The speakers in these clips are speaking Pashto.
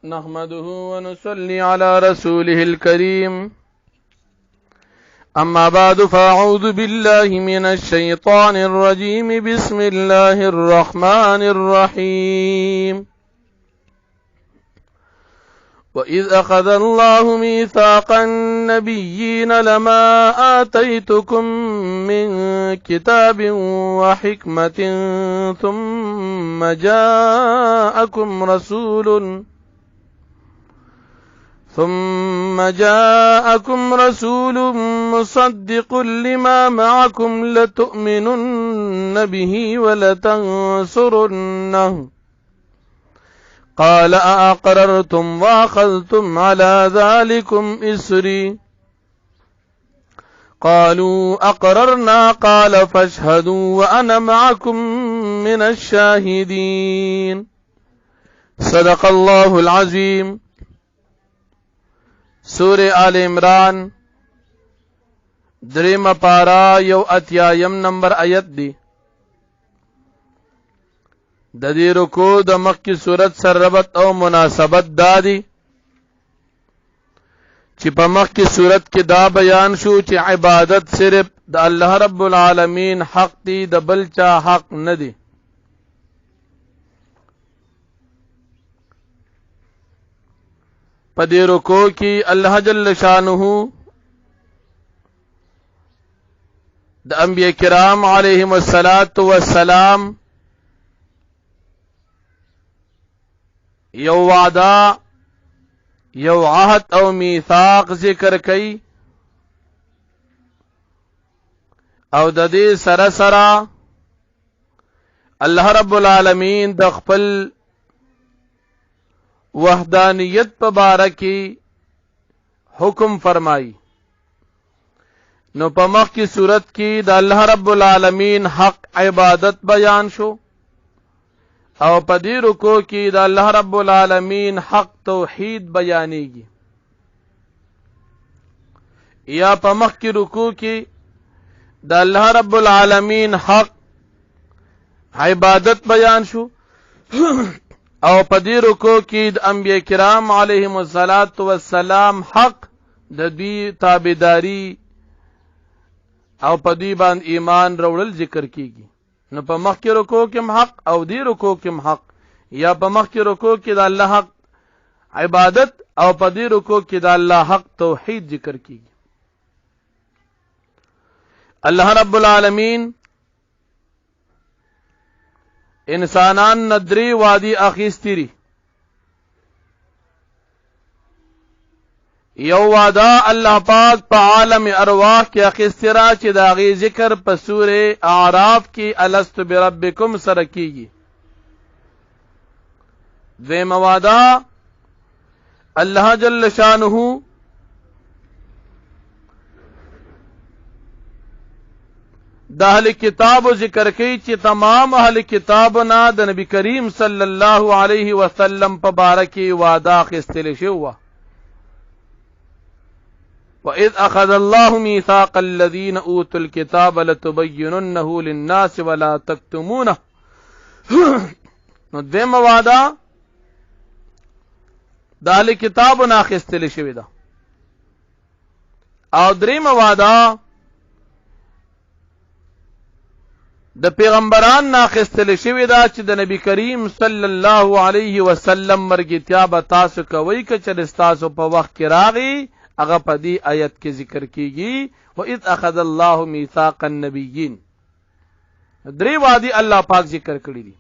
نحمده ونصلي على رسوله الكريم أما بعد فأعوذ بالله من الشيطان الرجيم بسم الله الرحمن الرحيم وإذ أخذ الله ميثاق النبيين لما آتيتكم من كتاب وحكمة ثم جاءكم رسول مصدق لما معكم لتؤمنن به ولتنصرنه قال أأقررتم وأخذتم على ذلكم إصري قالوا أقررنا قال فاشهدوا وأنا معكم من الشاهدين صدق الله العظيم. سورة آل عمران دریم پارا یو اتیایم نمبر آیت دی. د دې رکوع د مخکې صورت سره ربط او مناسبت دادی چې په مخکې صورت کې دا بیان شو چې عبادت صرف د الله رب العالمین حق دی، د بل چا حق نه دی. په دې رکوع کې الله جل شانه د انبیاء کرام علیهم السلام یو وعده یو عهد او میثاق ذکر کړي او د دې سره سره الله رب العالمین د خپل وحدانیت په باره کې حکم فرمایي. نو په مخکې صورت کې د الله رب العالمین حق عبادت بیان شو او په دې رکوع کې د الله رب العالمین حق توحید بیانېږي. یا په مخکې رکوع کې د الله رب العالمین حق عبادت بیان شو او په دې رکوع کې د انبیاء کرام علیهم السلام حق د دوی تابعداري او په دوی باندې ایمان راوړل ذکر کیږي. نو په مخکې رکوع کې حق او دې رکوع کې حق، یا په مخکې رکوع کې د الله حق عبادت او په دې رکوع کې د الله حق توحید ذکر کیږي. الله رب العالمین انسانان ندری وادي اخیستری. یو وعده الله پاک په عالم ارواح کې اخیسترا چې دا غي ذکر په سوره اعراف کې الست بربکم سره کیږي. دویم وعده الله جل شانه د اهل کتاب ذکر کوي چې تمام اهل کتابنا د نبی کریم صلی الله علیه وسلم په باره کې وعده اخیستل شوی. وَإِذْ أَخَذَ اللَّهُ مِيثَاقَ الَّذِينَ أُوتُوا الْكِتَابَ لَتُبَيِّنُنَّهُ لِلنَّاسِ وَلَا تَكْتُمُونَهُ. نو دویم وعده د اهل کتابنا اخیستل شوی ده او دریم وعده د پیغمبران ناخستل شوی دا چې د نبی کریم صلی الله علیه وسلم مرګتیا به تاسو کوي که چې تاسو په وخت کې راغی هغه په دې آیت کې ذکر کیږي. وَإِذْ أَخَذَ اللَّهُ مِيثَاقَ النَّبِيِّينَ. درې وعده الله پاک ذکر کړی دي.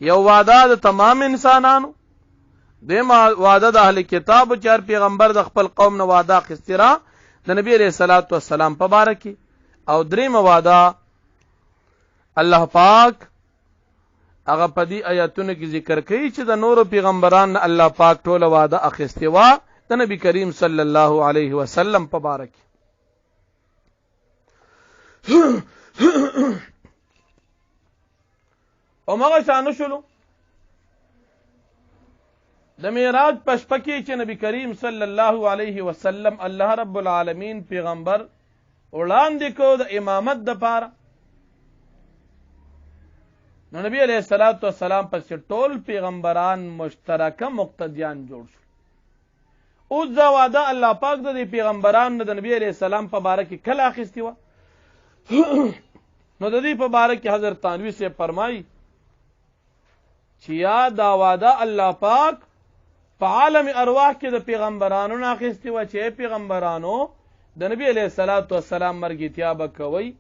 یو وعده د تمام انسانانو، دیم وعده د اهل کتاب چې هر پیغمبر د خپل قوم نه وعده اخیسترا د نبی علیہ الصلوۃ والسلام په باره کې، او دریم وعده الله پاک هغه په دې آیاتونو کې ذکر کوي چې د نورو پیغمبرانو الله پاک ټول وعده اخیستی و د نبی کریم صلی الله علیه وسلم په باره کې. او مغه شانو شلو د معراج په شپه کې چې نبی کریم صلی الله علیه وسلم الله رب العالمین پیغمبر وړاندې کو د امامت د پاره، نو نبی علیہ الصلوۃ والسلام پس ټول پیغمبران مشترکه مقتدیان جوړ شو. اوس دا وعده الله پاک د پیغمبرانو د نبی علیہ السلام په باره کې کله اخیستی و؟ نو د دې په باره کې حضرت تانوی سے فرمایي چې یا دا وعده الله پاک په عالم ارواح کې د پیغمبرانو نه اخیستی و چې پیغمبرانو د نبی علیہ الصلوۃ والسلام مرګتیا به کوي.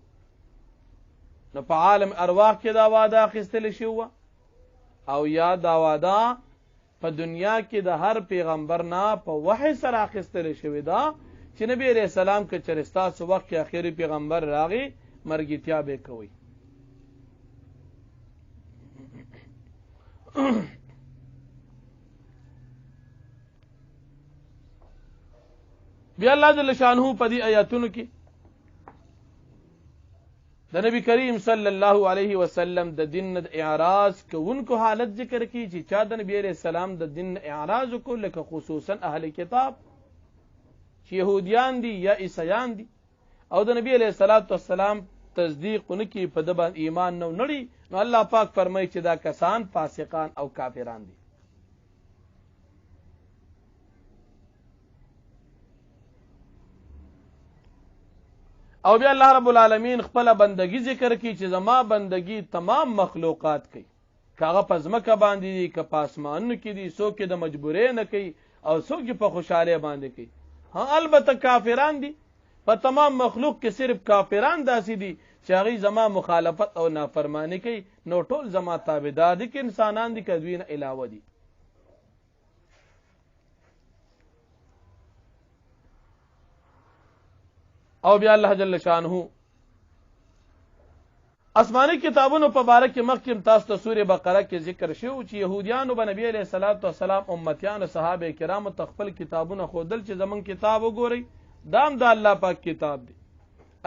نو په عالم ارواح کې دا وعده اخیستل شي و او یا دا وعده په دنیا کې د هر پیغمبر نه په وحی سره اخیستل شوی دا چې نبی علیہ السلام کې چرستا سو وخت کې اخیری پیغمبر راغی مرګتیا به کوي. بیا الله جل شانه په دې آیاتونو کې د نبی کریم صلی الله علیه وسلم د دین د اعراض کوونکو حالت ذکر کی چې چا د نبی علیہ السلام د دین اعراض کو لکه خصوصا اهل کتاب چې يهوديان دي یا عیسایان دي او د نبی علیہ الصلوۃ والسلام تصدیق نکي په د باندې ایمان نو نړي، نو الله پاک فرمایي چې دا کسان فاسقان او کافران دي. او بیا الله رب العالمین خپل بندگی ذکر کی چې زما بندگی تمام مخلوقات کوي، کاغه پزمکه باندې دي که پاسمانو کې دي، څوک د مجبورې نه کوي او څوک په خوشاله باندې کوي. ها البته کافران دي، په تمام مخلوق کې صرف کافران داسې دي چې هغه زما مخالفت او نافرمانی کوي، نو ټول زما تابعدار دي کې انسانان دي که دوی نه علاوه دي. او بیا الله جل شانه آسمانی کتابونو په باره کې مخکې تاسو ته سورې بقره کې ذکر شوی چې يهوديانو به نبی علیہ الصلوۃ والسلام امتیان صحابه کرام تخپل کتابونه خودل چې زمون کتاب وګوري دام د الله پاک کتاب دی.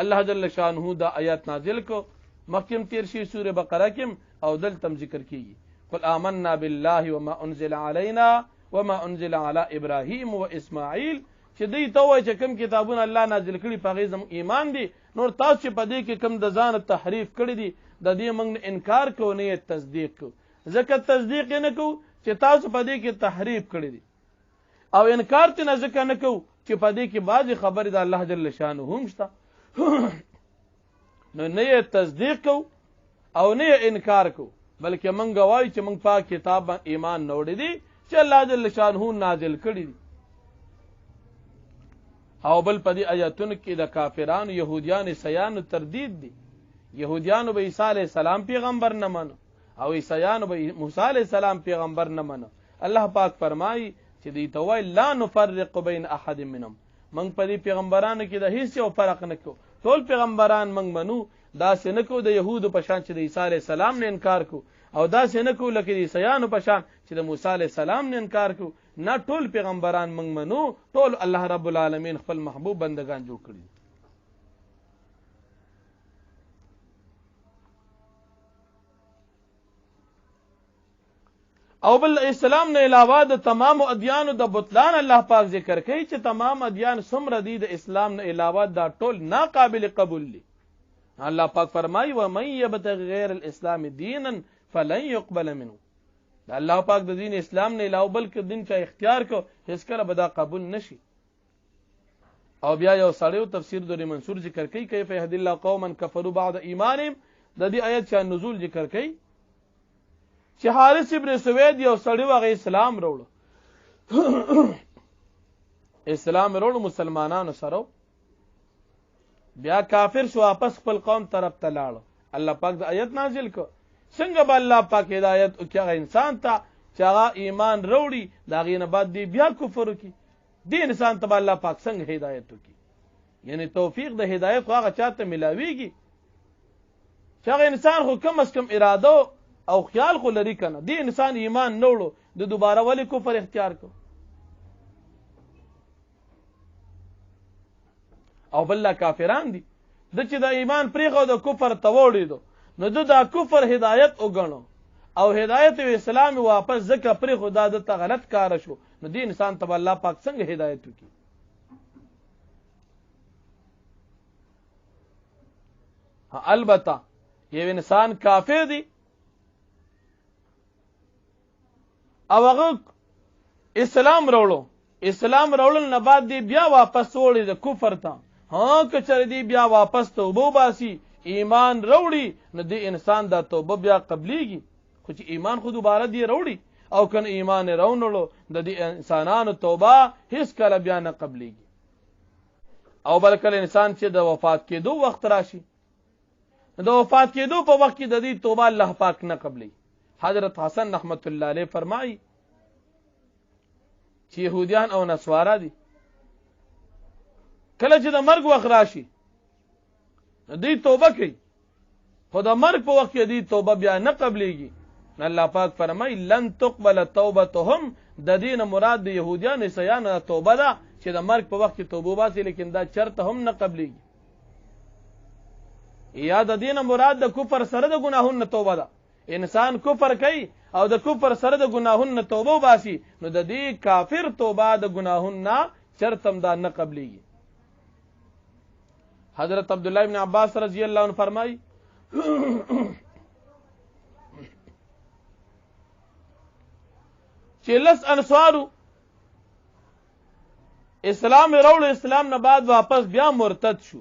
الله جل شانه دا آیات نازل کو مخکې تیر شي سورې بقره کې او دل تم ذکر کیږي قل آمنا بالله وما انزل علينا وما انزل على ابراهيم واسماعيل چې دوی ته وایي چې کوم کتابونه الله نازل کړي په هغې زموږ ایمان دي، نور تاسو چې په دې کې کوم د ځان تحریف کړي دي د دې موږ نه انکار کوو نه یې تصدیق کوو، ځکه تصدیق یې نه کوو چې تاسو په دې کې تحریف کړي دي، او انکار ته نه ځکه نه کوو چې په دې کې بعضې خبرې د الله جل شانه هم شته. نو نه یې تصدیق کوو او نه یې انکار کوو، بلکې موږ وایو چې موږ پاک کتاب ایمان نه وړی دي چې الله جل شانه نازل کړي دي. او بل په دې آیاتونو کې د کافرانو يهوديان عیسایانو تردید دي. يهوديانو به عیسی علیه السلام پیغمبر نه منو او عیسایانو به موسی علیه السلام پیغمبر نه منو. الله پاک فرمایي چې دوی ته وایي لا نفرق بین احد منهم، موږ په دې پیغمبرانو کې د هیڅ یو فرق نه کوو، ټول پیغمبران موږ منو. داسې نه کوو د یهودو په شان چې د عیسی علیه السلام نه انکار کوو، او داسې نه کوو لکه د عیسایانو په شان چې د موسی علیه السلام نه انکار کوو. نه ټول پیغمبران موږ منو، ټول الله رب العالمین خپل محبوب بندگان جوړ کړي. او بل اسلام نه علاوه د تمام ادیانو د بطلان الله پاک ذکر کوي چې تمام ادیان څومره دي د اسلام نه علاوه دا ټول ناقابل قبول دي. الله پاک فرمایي ومن یبتغي غیر الاسلام دینا فلن يقبل منه، الله پاک د دین اسلام نه علاوه بل کې دین چا اختیار کو هیڅ کله به دا قبول نشي. او بیا یو سړیو تفسیر دوری منصور ذکر کوي کیف یهدی الله قوما کفروا بعد ایمانهم، د دې آیت شان نزول ذکر کوي چې حارث ابن سوید یو سړی هغه اسلام وروړ اسلام وروړ مسلمانانو سره، بیا کافر شو واپس خپل قوم طرف ته لاړ. الله پاک د آیت نازل کو څنګه به الله پاک هدایت وکړي هغه انسان ته چې هغه ایمان وروړي د هغې نه بعد دی بیا کفر وکړي، دې انسان ته به الله پاک څنګه هدایت وکړي؟ یعنی توفیق د هدایت خو هغه چاته ملاویږي چې هغه انسان خو کم از کم اراده او خیال خو لري کنه. دې انسان ایمان نه وړو د دوباره ولې کفر اختیار کو؟ او بل کافران دي د چې د ایمان پرېښو د کفر ته وړېدو، نو دا کفر هدایت وګڼو او هدایت او اسلام واپس ځکه پرېښو دا دته غلط کار شو، نو دې انسان ته الله پاک څنګه هدایت وکړي؟ البته یو انسان کافر دی او هغه اسلام راوړو، اسلام راوړل نه بعد دی بیا واپس وړي د کفر ته، که چېرې دی بیا واپس توبه وباسي ایمان راوړي نو دی انسان دا توبه بیا قبلیږي. خو چې ایمان خو دوباره دی راوړي او کنه ایمان راونړو د دې انسانانو توبه هیڅ کله بیا نه قبلیږي. او بلکې انسان چې د وفات کېدو وخت راشي، د وفات کېدو په وخت کې د دې توبه الله پاک نه قبلي. حضرت حسن رحمت الله علیه فرمایي چې يهوديان او نصارا دي کله چې د مرګ وخت راشي دې توبه کوي، خو د مرګ په وخت کې دې توبه بیا نه قبليږي. الله پاک فرمایي لن تقبل توبتهم، د دین مراد د يهوديان عیسایانو توبه ده چې د مرګ په وخت کې توبه واسي، لیکن دا چرته هم نه قبليږي. یا د دین مراد د کفر سره د ګناهونو توبه ده، انسان کفر کوي او د کفر سره د ګناهونو توبه واسي نو د دې کافر توبه د ګناهونو چرته هم دا نه قبليږي. حضرت عبد الله ابن عباس رضی الله عنه فرمایي چې لس انصارو اسلام راوړ، اسلام نه بعد واپس بیا مرتد شو،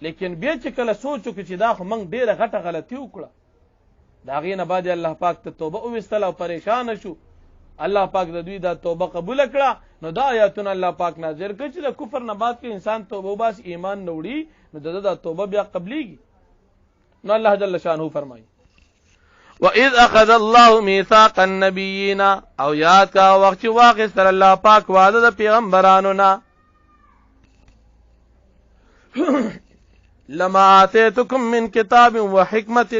لیکن بیا چې کله سوچو چې دا خو موږ ډیره غټه غلطي وکړه، د هغې نه بعد الله پاک ته توبه وویستله او پریشان شو، الله پاک د دوی دا توبه قبول کړه. نو دا آیاتونه الله پاک نازل کړ چې د کفر نه بعد کې انسان توبه وباسي ایمان نه وړي نو د دا توبه بیا قبليږي. نو الله جل شانه فرمایي وَإِذْ أَخَذَ اللَّهُ مِيثَاقَ النَّبِيِّينَ، او یاد کا وخت چې واخیستل الله پاک وعده د پیغمبرانو نه لما آتيتكم من كتاب وحكمة،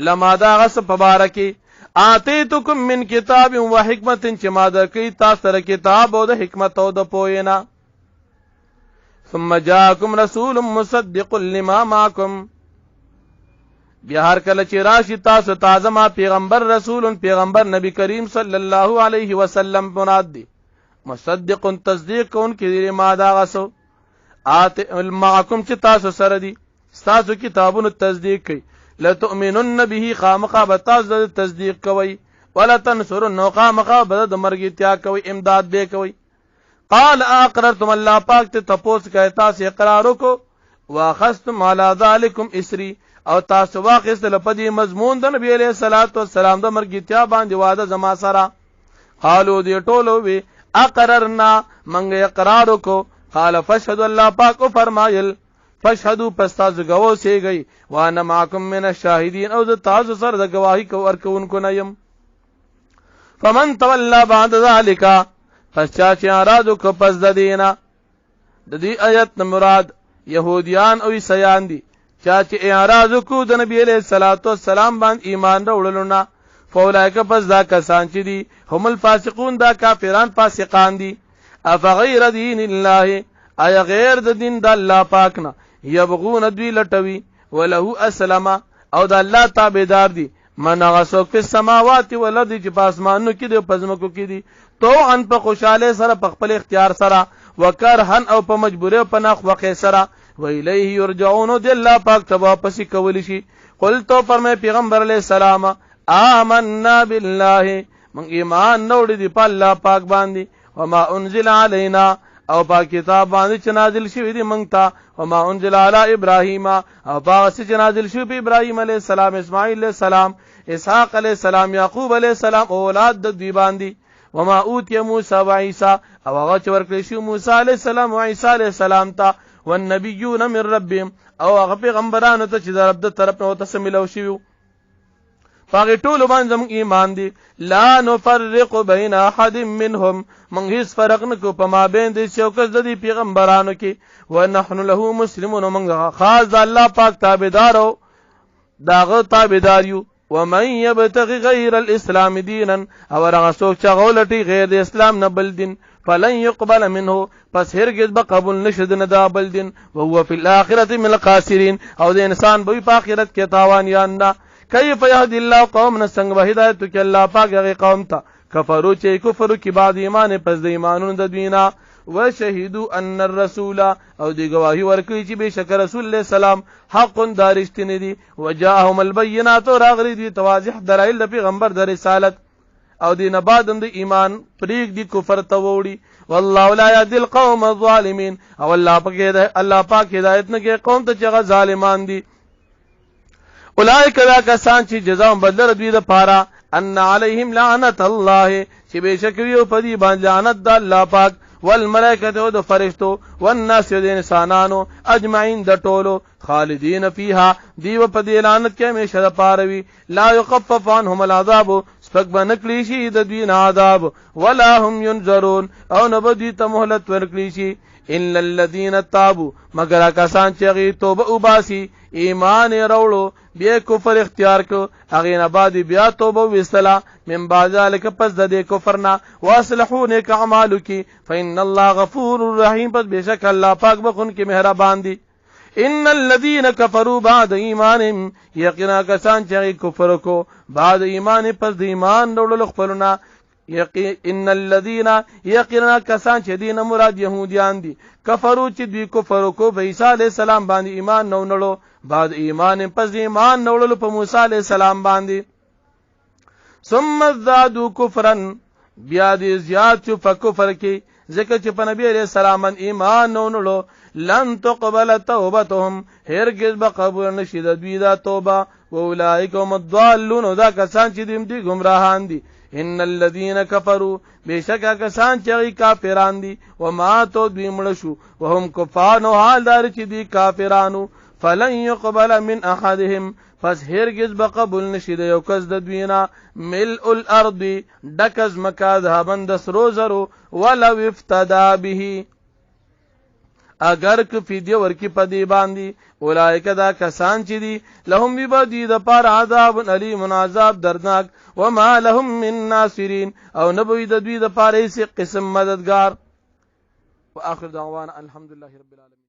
لما دا غص پبارکی آتيتكم من كتاب وحكمة چې ما درکې تاسو سره کتاب او د حکمت او د پوهینا، ثم جاءكم رسول مصدق لما معكم، بیا هر کله چې راشي تاسو تازه ما پیغمبر رسول پیغمبر نبی کریم صلی الله علیه وسلم مراد دی، مصدق تصدیق کون کې ما دا غسو آت معكم چې تاسو سره دي تاسو کتابونو تصدیق کوي، لتؤمنن به خامخا بتاسو تصدیق کوي، ولا تنصرن خامخا بد د مرګتیا کوي، امداد به کوي. قال اقررتم، الله پاک ته تپوس کوي تاسو اقرار وکړو، واخذتم على ذلكم اسري، او تاسو واخذل په دې مضمون د نبی عليه الصلاه والسلام د مرګتیا باندې وعده زما سره. قالو دې ټولو وی اقررنا، منګ اقرار وکړو. قال فاشهدوا، الله پاک فرمایل فاشهدوا، پس تاسو گواو سیږئ، وانا معكم من الشاهدين، او تاسو سره د گواهی ورکوونکو نه يم. فمن تولى بعد ذلك، پس چا چې اراده وکړ پس د دینه، د دې آیت نه مراد يهوديان او عیسایان دي، چا چې اراده وکړ د نبی عليه الصلاه والسلام باندې ایمان راوړلو نه، فاولئک، پس دا کسان چې دي هم الفاسقون، دا کافران فاسقان دي. افغیر دین الله، آیا غیر د دین د الله پاک نه یبغون دوی لټوي، وله اسلم، او د الله تابعدار دي، من غسوک فی السماوات والارض، چې په اسمانونو کې دي او په ځمکو کې دي، توعن په خوشاله سره په خپل اختیار سره، وکرهن او په مجبوری او په ناخوخه سره، و الیه یرجعون، د الله پاک ته واپس کول شي. قل تو فرمای پیغمبر علیہ السلام آمنا بالله، من ایمان نوړي دی په الله پاک باندې، وما انزل علينا، او په کتاب باندې چې نازل شوی دی مونږ ته، وما انزل على ابراهيم، او په چې نازل شوی په ابراهيم عليه السلام، اسماعیل عليه السلام، اسحاق عليه السلام، یعقوب عليه السلام، اولاد د دوی باندې، وما اوتي موسی و عيسى، او هغه چې ورکړی شو موسی عليه السلام او عيسى عليه السلام ته، والنبيون من ربهم، او هغه پیغمبرانو ته چې د رب د طرف نه وتسملو شوی، فاغی ټول باندې زموږ ایمان دی. لا نفرق بین احد منهم، موږ هیڅ فرق نه کوو په مابین د یو کس د دې پیغمبرانو کې، ونحن له مسلمون، موږ خاص د الله پاک تابعدار او داغه تابعدار یو. ومن يبتغي غير الاسلام دينا، او هغه څوک چې غولټي غیر د اسلام نه بل دین، فلن يقبل منه، پس هرگز به قبول نشد نه دا بل دین، وهو في الاخره من الخاسرين، او د انسان به په آخرت کې تاوانیان نه. کیف یهدی الله قوم، څنګه به هدایت کوي الله پاک هغه قوم ته کفرو چې کفر کوي بعد ایمان پس د ایمانونو د دوینا، وشهدوا ان الرسول او دی گواہی ورکړي چې بشک رسول الله سلام حق دارشتنی دي وجاءهم البينات راغلي دي توضیح دلایل د پیغمبر د رسالت او دی نه بعد د ایمان پریک دی کفر ته وړي والله لا يهدي القوم الظالمين او الله پاک هدایت نه کوي قوم ته چې ظالمان دي اولئک ذا کسان چې جزاء بدل دوی د پاره ان علیهم لعنت الله چې بشک یو پدی باندې لعنت د الله پاک والملائکه او د فرشتو والناس د انسانانو اجمعین د ټولو خالدین فیها دیو پدی لعنت کې همیشه د پاره وی لا يخفف عنهم العذاب سپک بنکلی شي د دوی عذاب ولا هم ينذرون او نبدی ته مهلت ورکلی شي الا الذين تابوا مگر کسان چې غي توبه وباسي ایمان وروړو بیا کفر اختیار کو هغه نه بعد بیا توبه وستلا من بعد ذلك پس د کفر نه واصلحوا نیک اعمالک فإن الله غفور رحیم پس بشک الله پاک بخون کې مهربان دی ان الذين كفروا بعد ایمانهم یقینا کسان چې کفر کو بعد ایمان پس د ایمان وروړو خپلونه ان الذين یقینا کسان چې دین مراد يهوديان دي کفرو چې دوی کفر کو په عیسی علی السلام باندې ایمان نو نړو بعد ایمان پس ایمان نوړلو په موسی علی السلام باندې ثم زادوا كفرا بیا دې زیات شو په کفر کې ځکه چې په نبی علی السلام ایمان نو نړو لن تقبل توبتهم هرگز به قبول نشي د دوی دا توبه واولئک هم الضالون دا کسان چې دې گمراهان دي ان الذين كفروا بشکا کسان چې کافران دي وما تو دوی مړ شو وهم کفار نو حال دار چې دي کافرانو فلن يقبل من احدهم پس هرگز بقبول نشي د یو کس د دوینا ملء الارض دکز مکا ذهبن د سرو زرو ولو افتدا به اگر که فدیه ورکی پدی باندې اولئک دا کسان چې دي لهم ببدی د پار عذاب علیم عذاب دردناک وما لهم من ناصرین او نبوی د دوی د پاره هیڅ قسم مددگار واخر دعوانا الحمدلله رب العالمین